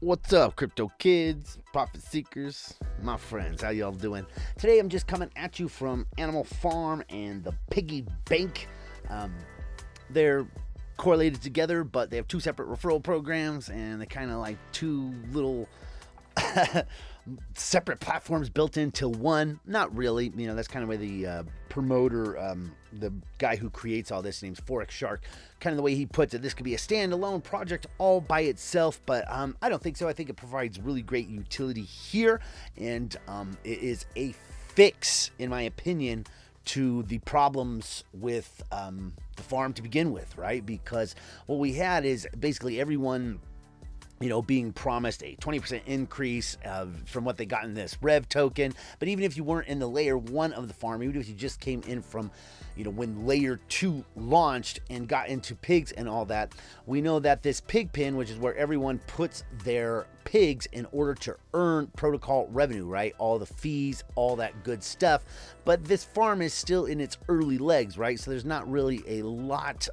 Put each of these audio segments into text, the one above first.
What's up, crypto kids, profit seekers, my friends? How y'all doing? Today I'm just coming at you from Animal Farm and the Piggy Bank. They're correlated together, but they have two separate referral programs, and they're kind of like two little separate platforms built into one. Not really, that's kind of where the promoter, the guy who creates all this, name's Forex Shark, kind of the way he puts it. This could be a standalone project all by itself, but I don't think so. I think it provides really great utility here, and it is a fix, in my opinion, to the problems with the farm to begin with, right? Because what we had is basically everyone being promised a 20% increase from what they got in this Rev token. But even if you weren't in the layer 1 of the farm, even if you just came in from, when layer 2 launched and got into pigs and all that, we know that this pig pin, which is where everyone puts their pigs in order to earn protocol revenue, right? All the fees, all that good stuff. But this farm is still in its early legs, right? So there's not really a lot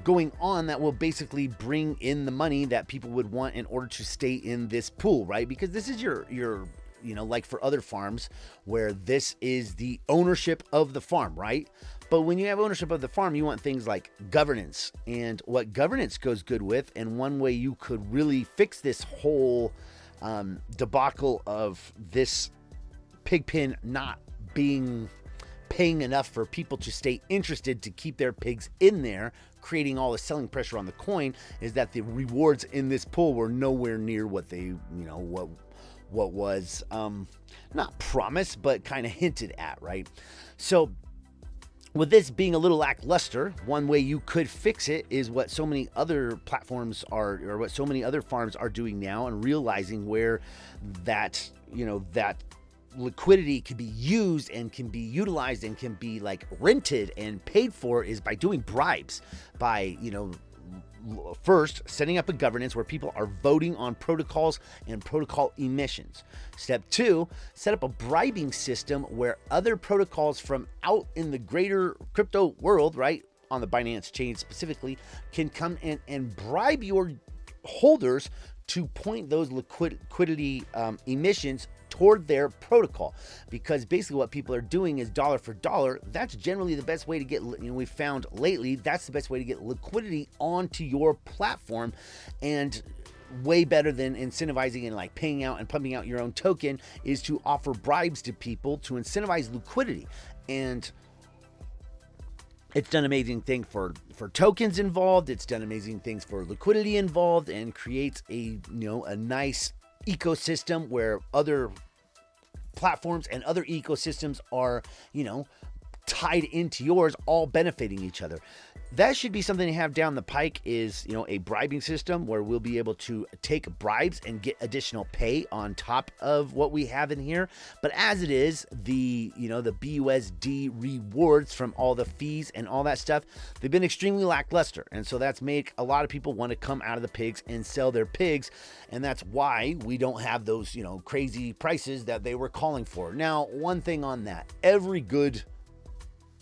going on that will basically bring in the money that people would want in order to stay in this pool, right? Because this is your like for other farms where this is the ownership of the farm, right? But when you have ownership of the farm, you want things like governance, and what governance goes good with, and one way you could really fix this whole debacle of this pig pin not paying enough for people to stay interested to keep their pigs in there, creating all the selling pressure on the coin, is that the rewards in this pool were nowhere near what they, what was not promised, but kind of hinted at, right? So with this being a little lackluster, one way you could fix it is what so many other platforms are, or what so many other farms are doing now, and realizing where that, that liquidity can be used and can be utilized and can be like rented and paid for, is by doing bribes, by first setting up a governance where people are voting on protocols and protocol emissions. Step 2, set up a bribing system where other protocols from out in the greater crypto world, right, on the Binance chain specifically, can come in and bribe your holders to point those liquidity emissions toward their protocol. Because basically what people are doing is dollar for dollar. That's generally the best way to get, we've found lately, that's the best way to get liquidity onto your platform, and way better than incentivizing and like paying out and pumping out your own token is to offer bribes to people to incentivize liquidity. And it's done amazing things for tokens involved. It's done amazing things for liquidity involved, and creates a nice ecosystem where other platforms and other ecosystems are tied into yours, all benefiting each other. That should be something to have down the pike, is a bribing system where we'll be able to take bribes and get additional pay on top of what we have in here. But as it is, the the BUSD rewards from all the fees and all that stuff, they've been extremely lackluster, and so that's made a lot of people want to come out of the pigs and sell their pigs, and that's why we don't have those crazy prices that they were calling for. Now, one thing on that, every good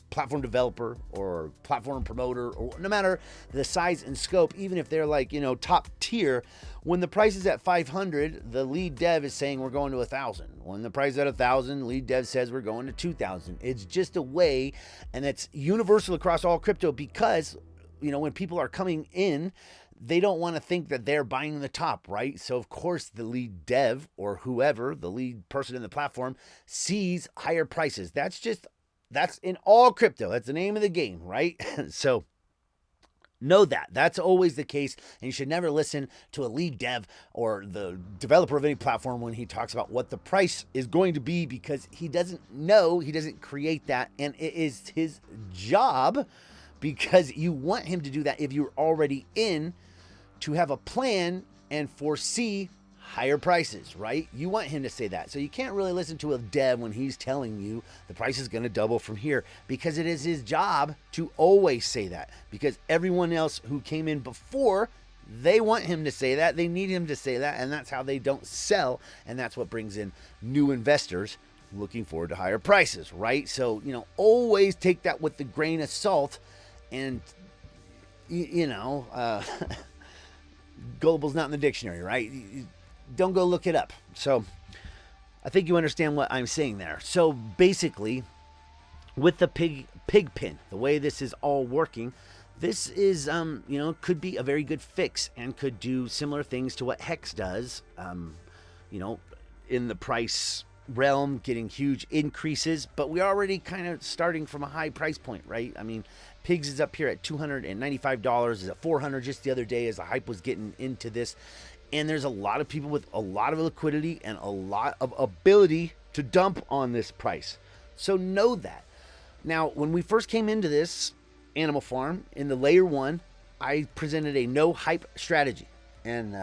platform developer or platform promoter, or no matter the size and scope, even if they're like top tier, when the price is at 500, the lead dev is saying we're going to 1,000. When the price is at 1,000, lead dev says we're going to 2,000. It's just a way, and it's universal across all crypto, because when people are coming in, they don't want to think that they're buying the top, right? So of course the lead dev, or whoever, the lead person in the platform, sees higher prices. That's in all crypto. That's the name of the game, right? So know that. That's always the case. And you should never listen to a lead dev or the developer of any platform when he talks about what the price is going to be, because he doesn't know, he doesn't create that. And it is his job, because you want him to do that if you're already in, to have a plan and foresee higher prices, right? You want him to say that. So you can't really listen to a dev when he's telling you the price is going to double from here, because it is his job to always say that, because everyone else who came in before, they want him to say that. They need him to say that, and that's how they don't sell, and that's what brings in new investors looking forward to higher prices, right? So, always take that with a grain of salt, and, Gullible's not in the dictionary, right? Don't go look it up. So I think you understand what I'm saying there. So basically, with the pig pin, the way this is all working, this is, could be a very good fix and could do similar things to what Hex does, in the price realm, getting huge increases. But we're already kind of starting from a high price point, right? I mean, Pigs is up here at $295, is at $400 just the other day as the hype was getting into this. And there's a lot of people with a lot of liquidity and a lot of ability to dump on this price. So know that. Now, when we first came into this animal farm in the layer 1, I presented a no hype strategy. And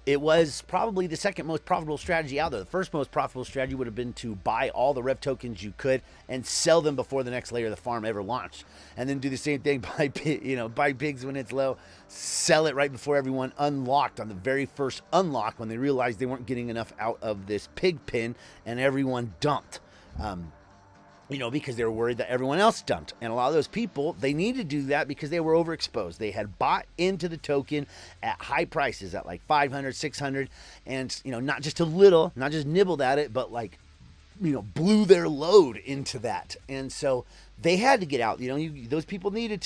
it was probably the second most profitable strategy out there. The first most profitable strategy would have been to buy all the rev tokens you could and sell them before the next layer of the farm ever launched. And then do the same thing, buy pigs when it's low, sell it right before everyone unlocked on the very first unlock when they realized they weren't getting enough out of this pig pin and everyone dumped. Because they were worried that everyone else dumped. And a lot of those people, they needed to do that because they were overexposed. They had bought into the token at high prices at like 500, 600, and, not just a little, not just nibbled at it, but like, blew their load into that. And so they had to get out. Those people needed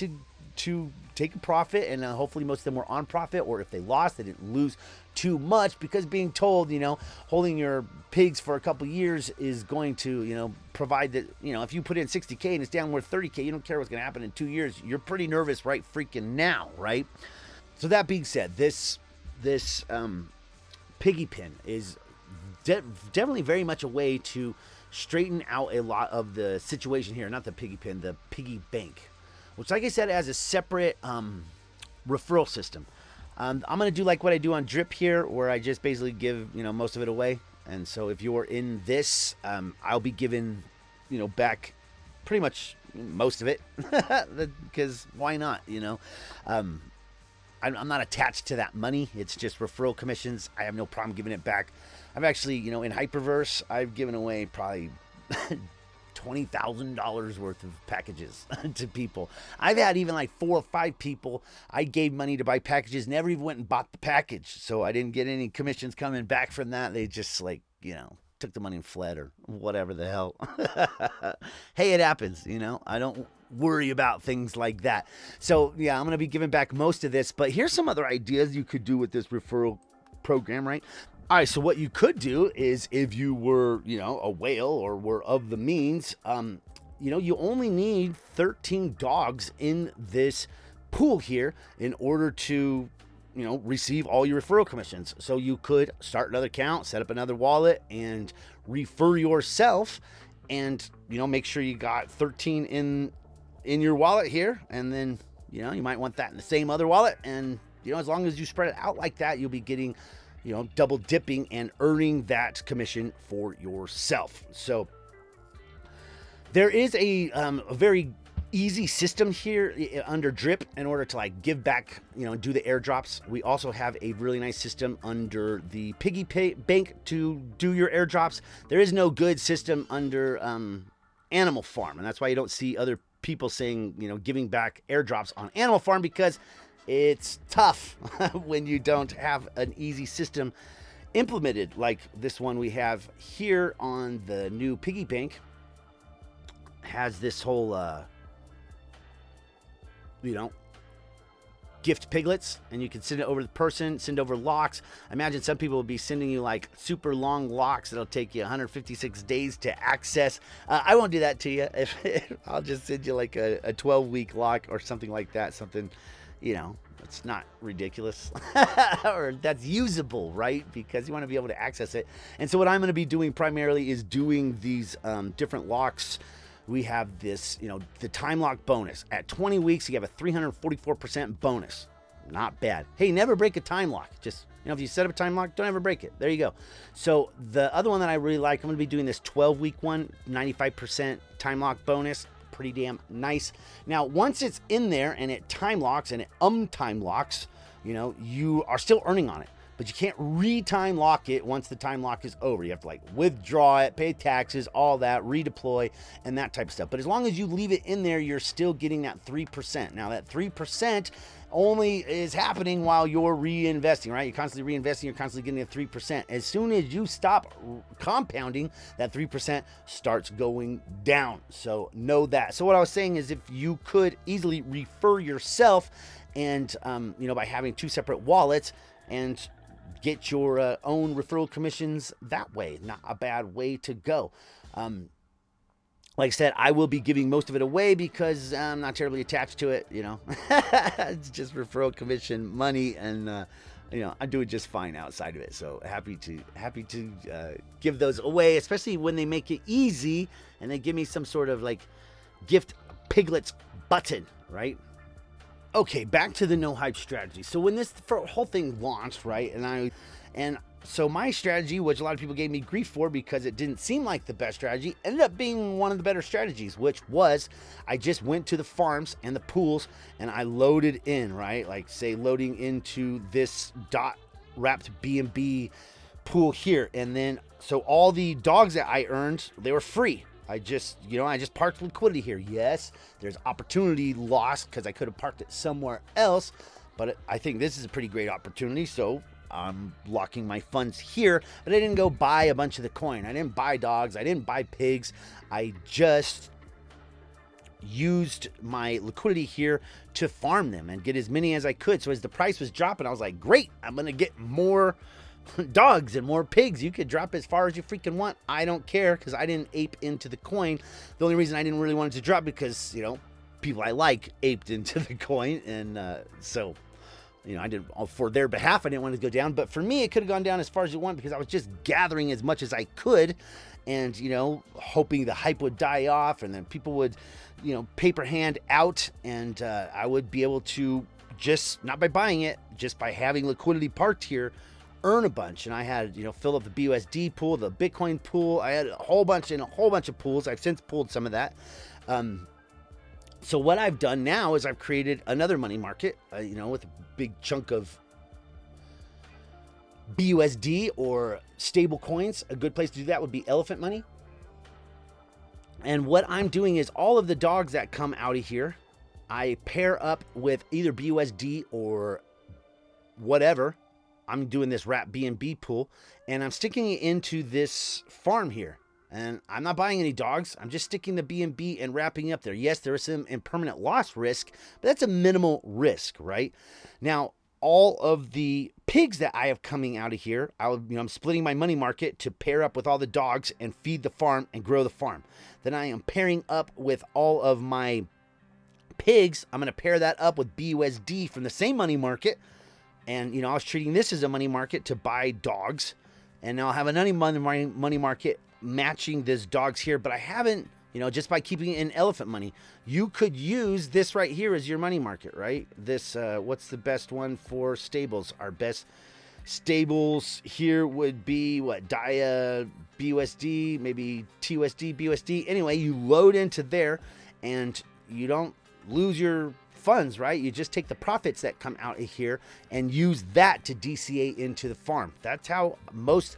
to take a profit, and hopefully most of them were on profit, or if they lost, they didn't lose too much, because being told, holding your pigs for a couple years is going to, provide that, if you put in 60K and it's down worth 30K, you don't care what's going to happen in 2 years. You're pretty nervous right freaking now, right? So that being said, this piggy pin is definitely very much a way to straighten out a lot of the situation here. Not the piggy pin, the piggy bank, which, like I said, has a separate referral system. I'm going to do like what I do on Drip here, where I just basically give, most of it away. And so if you're in this, I'll be giving, back pretty much most of it, because why not, I'm not attached to that money. It's just referral commissions. I have no problem giving it back. I've actually, in Hyperverse, I've given away probably $20,000 worth of packages to people. I've had even like 4 or 5 people I gave money to buy packages, never even went and bought the package. So I didn't get any commissions coming back from that. They just took the money and fled or whatever the hell. Hey, it happens, I don't worry about things like that. So yeah, I'm going to be giving back most of this, but here's some other ideas you could do with this referral program, right? All right, so what you could do is, if you were, a whale or were of the means, you only need 13 dogs in this pool here in order to, receive all your referral commissions. So you could start another account, set up another wallet, and refer yourself, and, make sure you got 13 in your wallet here, and then, you might want that in the same other wallet, and, as long as you spread it out like that, you'll be getting, double dipping and earning that commission for yourself. So there is a very easy system here under Drip in order to give back, do the airdrops. We also have a really nice system under the Piggy Bank to do your airdrops. There is no good system under Animal Farm, and that's why you don't see other people saying, giving back airdrops on Animal Farm, because it's tough when you don't have an easy system implemented like this one we have here on the new Piggy Bank. Has this whole, gift piglets, and you can send it over to the person, send over locks. I imagine some people will be sending you super long locks that'll take you 156 days to access. I won't do that to you. I'll just send you a 12-week lock or something like that. Something, it's not ridiculous or that's usable, right? Because you want to be able to access it. And so what I'm going to be doing primarily is doing these different locks. We have this, the time lock bonus. At 20 weeks, you have a 344% bonus. Not bad. Hey, never break a time lock. Just, if you set up a time lock, don't ever break it. There you go. So the other one that I really like, I'm going to be doing this 12-week one, 95% time lock bonus. Pretty damn nice. Now, once it's in there and it time locks and it time locks, you are still earning on it. but you can't re-time lock it once the time lock is over. You have to like withdraw it, pay taxes, all that, redeploy, and that type of stuff. But as long as you leave it in there, you're still getting that 3%. Now that 3% only is happening while you're reinvesting, right? You're constantly reinvesting, you're constantly getting a 3%. As soon as you stop compounding, that 3% starts going down. So know that. So what I was saying is if you could easily refer yourself and, by having 2 separate wallets and get your own referral commissions that way, not a bad way to go. Like I said, I will be giving most of it away because I'm not terribly attached to it, It's just referral commission money, and I do it just fine outside of it. So happy to give those away, especially when they make it easy and they give me some sort of like gift piglets button, right? Okay, back to the no hype strategy. So when this whole thing launched, right, so my strategy, which a lot of people gave me grief for because it didn't seem like the best strategy, ended up being one of the better strategies, which was I just went to the farms and the pools and I loaded in, right? Like say loading into this dot wrapped BNB pool here. And then, so all the dogs that I earned, they were free. I just parked liquidity here. Yes, there's opportunity lost because I could have parked it somewhere else, but I think this is a pretty great opportunity. So I'm locking my funds here, but I didn't go buy a bunch of the coin. I didn't buy dogs. I didn't buy pigs. I just used my liquidity here to farm them and get as many as I could. So as the price was dropping, I was like, great, I'm going to get more dogs and more pigs. You could drop as far as you freaking want. I don't care because I didn't ape into the coin. The only reason I didn't really want it to drop because, people I like aped into the coin. And so I didn't, for their behalf, I didn't want it to go down. But for me, it could have gone down as far as you want because I was just gathering as much as I could and, hoping the hype would die off and then people would, paper hand out and I would be able to just, not by buying it, just by having liquidity parked here, earn a bunch. And I had, fill up the BUSD pool, the Bitcoin pool. I had a whole bunch of pools. I've since pulled some of that. So what I've done now is I've created another money market, with a big chunk of BUSD or stable coins. A good place to do that would be elephant money. And what I'm doing is all of the dogs that come out of here, I pair up with either BUSD or whatever. I'm doing this wrap BNB pool and I'm sticking it into this farm here. And I'm not buying any dogs. I'm just sticking the BNB and wrapping up there. Yes, there is some impermanent loss risk, but that's a minimal risk, right? Now, all of the pigs that I have coming out of here, I'm splitting my money market to pair up with all the dogs and feed the farm and grow the farm. Then I am pairing up with all of my pigs. I'm going to pair that up with BUSD from the same money market. And, I was treating this as a money market to buy dogs. And now I'll have another money market matching this dogs here. But I haven't, just by keeping it in elephant money. You could use this right here as your money market, right? This, what's the best one for stables? Our best stables here would be, DIA, BUSD, maybe TUSD, BUSD. Anyway, you load into there and you don't lose your funds, right? You just take the profits that come out of here and use that to DCA into the farm. That's how most,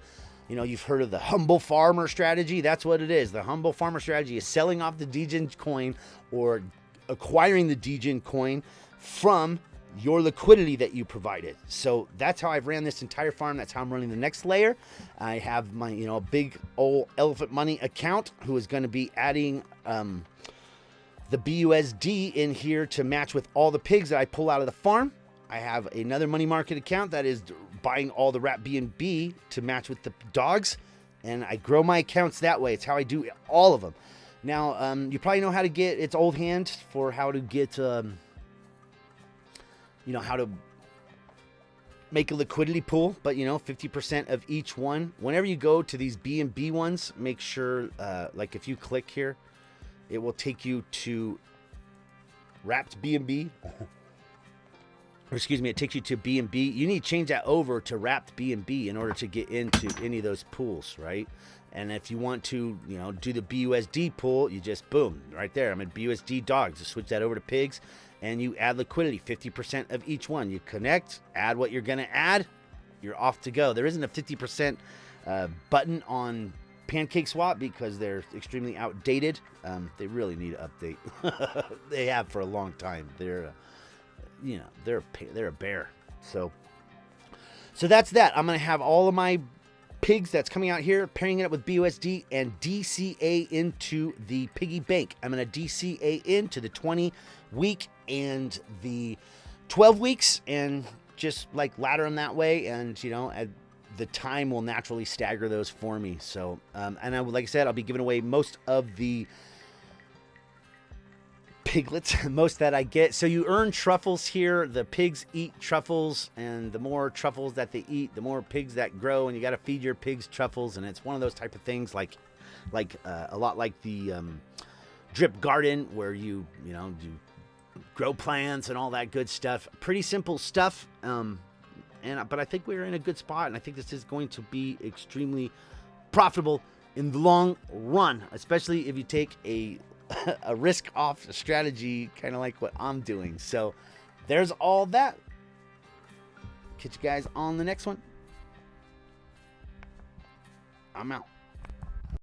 you've heard of the humble farmer strategy. That's what it is. The humble farmer strategy is selling off the degen coin or acquiring the degen coin from your liquidity that you provided. So that's how I've ran this entire farm. That's how I'm running the next layer. I have my, big old elephant money account who is going to be adding, the BUSD in here to match with all the pigs that I pull out of the farm. I have another money market account that is buying all the wrap BNB to match with the dogs. And I grow my accounts that way. It's how I do all of them. Now, you probably know how to get, it's old hand for how to get, how to make a liquidity pool, but 50% of each one. Whenever you go to these BNB ones, make sure, like if you click here, it will take you to wrapped BNB. It takes you to BNB. You need to change that over to wrapped BNB in order to get into any of those pools, right? And if you want to, do the BUSD pool, you just boom, right there. I'm at BUSD dogs. Just switch that over to pigs, and you add liquidity, 50% of each one. You connect, add what you're going to add, you're off to go. There isn't a 50% button on PancakeSwap because they're extremely outdated. They really need to update. They have for a long time. They're a bear. So that's that. I'm gonna have all of my pigs that's coming out here, pairing it up with BUSD and DCA into the Piggy bank. I'm gonna DCA into the 20-week and the 12 weeks, and just like ladder them that way, and the time will naturally stagger those for me. So, and like I said, I'll be giving away most of the piglets, most that I get. So you earn truffles here. The pigs eat truffles, and the more truffles that they eat, the more pigs that grow, and you got to feed your pigs truffles. And it's one of those type of things, like a lot like the drip garden, where you do grow plants and all that good stuff. Pretty simple stuff. But I think we're in a good spot, and I think this is going to be extremely profitable in the long run, especially if you take a risk-off strategy, kind of like what I'm doing. So there's all that. Catch you guys on the next one. I'm out.